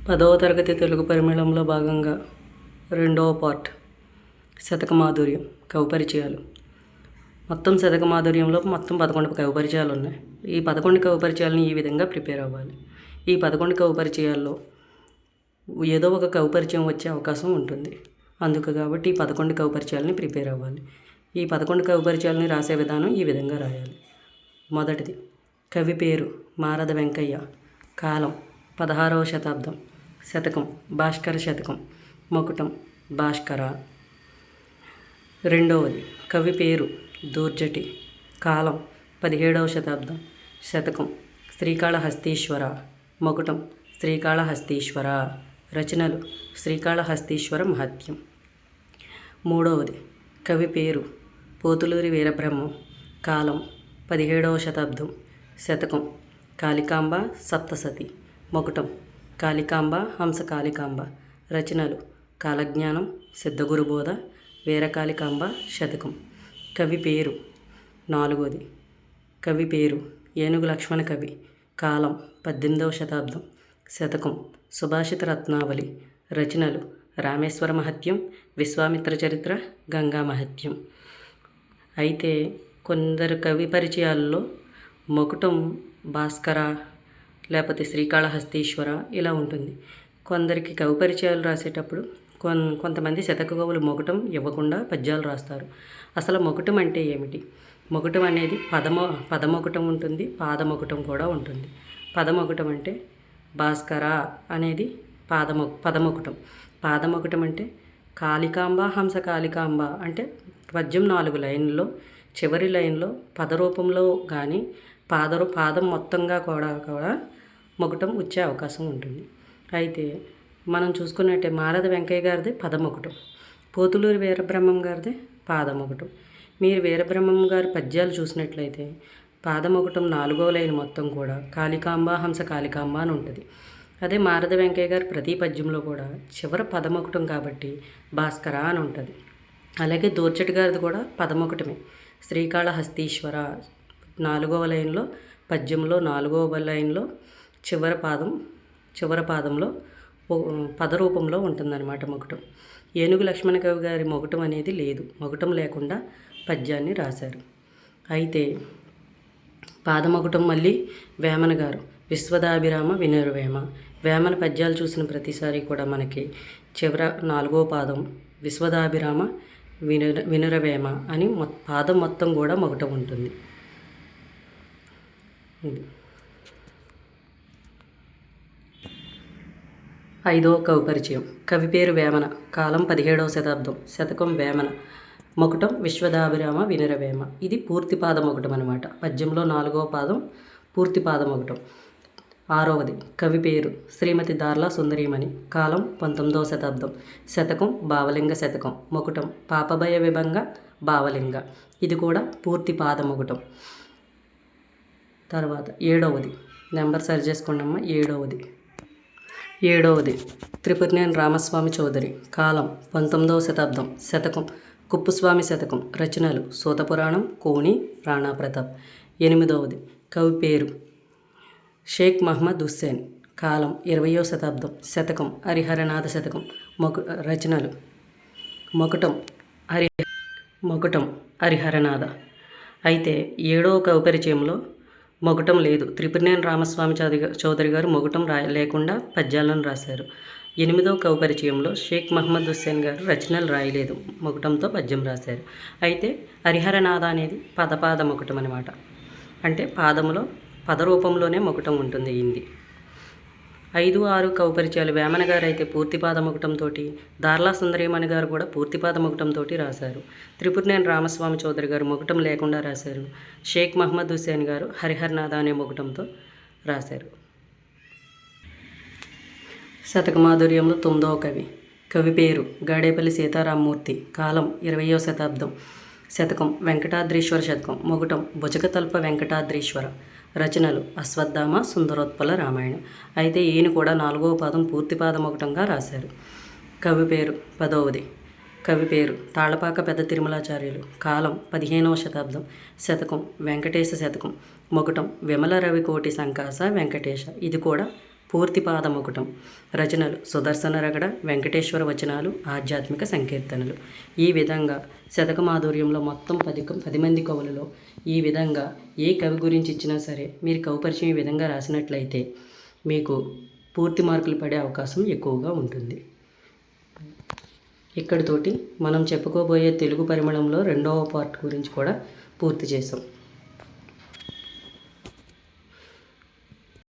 10వ తరగతి తెలుగు పరిమళంలో భాగంగా రెండవ పార్ట్ శతకమాధుర్యం కవిపరిచయాలు. మొత్తం శతకమాధుర్యంలో మొత్తం 11 కవిపరిచయాలు ఉన్నాయి. ఈ 11 కవిపరిచయాలని ఈ విధంగా ప్రిపేర్ అవ్వాలి. ఈ 11 కవిపరిచయాల్లో ఏదో ఒక కవిపరిచయం వచ్చే అవకాశం ఉంటుంది. కాబట్టి ఈ 11 కవిపరిచయాలని ప్రిపేర్ అవ్వాలి. ఈ 11 కవిపరిచయాలని రాసే విధానం ఈ విధంగా రాయాలి. మొదటిది కవి పేరు మారద వెంకయ్య, కాలం 16వ శతాబ్దం, శతకం భాస్కర శతకం, మకుటం భాస్కర. రెండవది కవి పేరు దూర్జటి, కాలం 17వ శతాబ్దం, శతకం శ్రీకాళహస్తీశ్వర, మకుటం శ్రీకాళహస్తీశ్వర. రచనలు శ్రీకాళహస్తీశ్వర మహత్యం. మూడవది కవి పేరు పోతులూరి వీరబ్రహ్మం, కాలం 17వ శతాబ్దం, శతకం కాళికాంబ సప్తసతి, మకుటం కాళికాంబ హంస కాళికాంబ. రచనలు కాలజ్ఞానం, సిద్ధగురుబోధ, వీరకాళికాంబ శతకం. కవి పేరు నాలుగవది కవి పేరు ఏనుగు లక్ష్మణ కవి, కాలం 18వ శతాబ్దం, శతకం సుభాషిత రత్నావళి. రచనలు రామేశ్వర మహత్యం, విశ్వామిత్ర చరిత్ర, గంగా మహత్యం. అయితే కొందరు కవి పరిచయాల్లో మకుటం భాస్కర లేకపోతే శ్రీకాళహస్తీశ్వర ఇలా ఉంటుంది. కొందరికి కవి పరిచయాలు రాసేటప్పుడు కొంతమంది శతక కవులు మకుటం ఇవ్వకుండా పద్యాలు రాస్తారు. అసలు మకుటం అంటే ఏమిటి? మకుటం అనేది పదమకుటం ఉంటుంది, పాదమకుటం కూడా ఉంటుంది. పదమకుటం అంటే భాస్కర అనేది పదమకుటం. పాదమకుటం అంటే కాళికాంబ హంస కాళికాంబ అంటే పద్యం 4 లైన్లలో చివరి లైన్లో పద రూపంలో కానీ పాదం మొత్తంగా కూడా మకుటం వచ్చే అవకాశం ఉంటుంది. అయితే మనం చూసుకున్నట్టే మారద వెంకయ్య గారిది పదమకుటం, పోతులూరి వీరబ్రహ్మం గారిది పాదమకుటం. మీరు వీరబ్రహ్మం గారి పద్యాలు చూసినట్లయితే పాదమకుటం 4వ లైన్ మొత్తం కూడా కాళికాంబ హంస కాళికాంబ అని ఉంటుంది. అదే మారద వెంకయ్య గారి ప్రతి పద్యంలో కూడా చివర పదమకుటం కాబట్టి భాస్కర అని ఉంటుంది. అలాగే దూర్జటి గారిది కూడా పదమకుటమే, శ్రీకాళహస్తీశ్వర 4వ లైన్లో పద్యంలో 4వ లైన్లో చివర పాదంలో పద రూపంలో ఉంటుందన్నమాట మకుటం. ఏనుగు లక్ష్మణ కవి గారి మకుటం అనేది లేదు, మకుటం లేకుండా పద్యాన్ని రాశారు. అయితే పాదమకుటం మళ్ళీ వేమన గారు విశ్వదాభిరామ వినురవేమ. వేమన పద్యాలు చూసిన ప్రతిసారి కూడా మనకి చివర 4వ పాదం విశ్వదాభిరామ వినురవేమ అని పాదం మొత్తం కూడా మకుటం ఉంటుంది. ఇది 5వ కవిపరిచయం కవి పేరు వేమన, కాలం 17వ శతాబ్దం, శతకం వేమన, మకుటం విశ్వదాభిరామ వినురవేమ. ఇది పూర్తి పాదమకుటం అనమాట. పద్యంలో 4వ పాదం పూర్తి పాదమకుటం. 6వది కవి పేరు శ్రీమతి దార్లా సుందరీమణి, కాలం 19వ శతాబ్దం, శతకం భావలింగ శతకం, మకుటం పాపభయ విభంగ భావలింగ. ఇది కూడా పూర్తి పాదమకుటం. తర్వాత 7వది నెంబర్ సరి చేసుకోండమ్మా. 7వది త్రిపురనేని రామస్వామి చౌదరి, కాలం 19వ శతాబ్దం, శతకం కుప్పుస్వామి శతకం. రచనలు సూతపురాణం, కోణి, రాణా ప్రతాప్. 8వది కవి పేరు షేక్ మహమ్మద్ హుస్సేన్, కాలం 20వ శతాబ్దం, శతకం హరిహరనాథ శతకం. రచనలు మకుటం హరిహరనాథ. అయితే 7వ కవి పరిచయంలో మకుటం లేదు. త్రిపురనేని రామస్వామి చౌదరి గారు మకుటం లేకుండా పద్యాలను రాశారు. 8వ కవి పరిచయంలో షేక్ మహమ్మద్ హుస్సేన్ గారు రచనలు రాయలేదు, మకుటంతో పద్యం రాశారు. అయితే హరిహరనాథ అనేది పాద మకుటం అనమాట. అంటే పద రూపంలోనే మకుటం ఉంటుంది. ఇది 5, 6 కవి పరిచయాలు. వేమన గారు అయితే పూర్తి పాదమకుటంతో, దార్లా సుందరీమణి గారు కూడా పూర్తి పాదమకుటంతో రాశారు. త్రిపురనేని రామస్వామి చౌదరి గారు మకుటం లేకుండా రాశారు. షేక్ మహమ్మద్ హుస్సేన్ గారు హరిహరనాథ అనే మకుటంతో రాశారు. శతకమాధుర్యంలో 9వ కవి పేరు గాడేపల్లి సీతారామమూర్తి, కాలం 20వ శతాబ్దం, శతకం వెంకటాద్రీశ్వర శతకం, మకుటం భుజగతల్ప వెంకటాద్రీశ్వర. రచనలు అశ్వత్థామ, సుందరోత్పల రామాయణం. అయితే ఈయన కూడా 4వ పాదం పూర్తి పాదమకుటంగా రాశారు. కవి పేరు 10వది కవి పేరు తాళపాక పెద్ద తిరుమలాచార్యులు, కాలం 15వ శతాబ్దం, శతకం వెంకటేశ శతకం, మకుటం విమల రవికోటి సంకాస వెంకటేశ. ఇది కూడా పూర్తి పాద ముకుటం. రచనలు సుదర్శన రగడ, వెంకటేశ్వర వచనాలు, ఆధ్యాత్మిక సంకీర్తనలు. ఈ విధంగా శతక మాధుర్యంలో మొత్తం 10 మంది కవులలో ఈ విధంగా ఏ కవి గురించి ఇచ్చినా సరే మీరు కవి పరిచయం ఈ విధంగా రాసినట్లయితే మీకు పూర్తి మార్కులు పడే అవకాశం ఎక్కువగా ఉంటుంది. ఇక్కడితోటి మనం చెప్పుకోబోయే తెలుగు పరిమళంలో 2వ పార్ట్ గురించి కూడా పూర్తి చేసాం.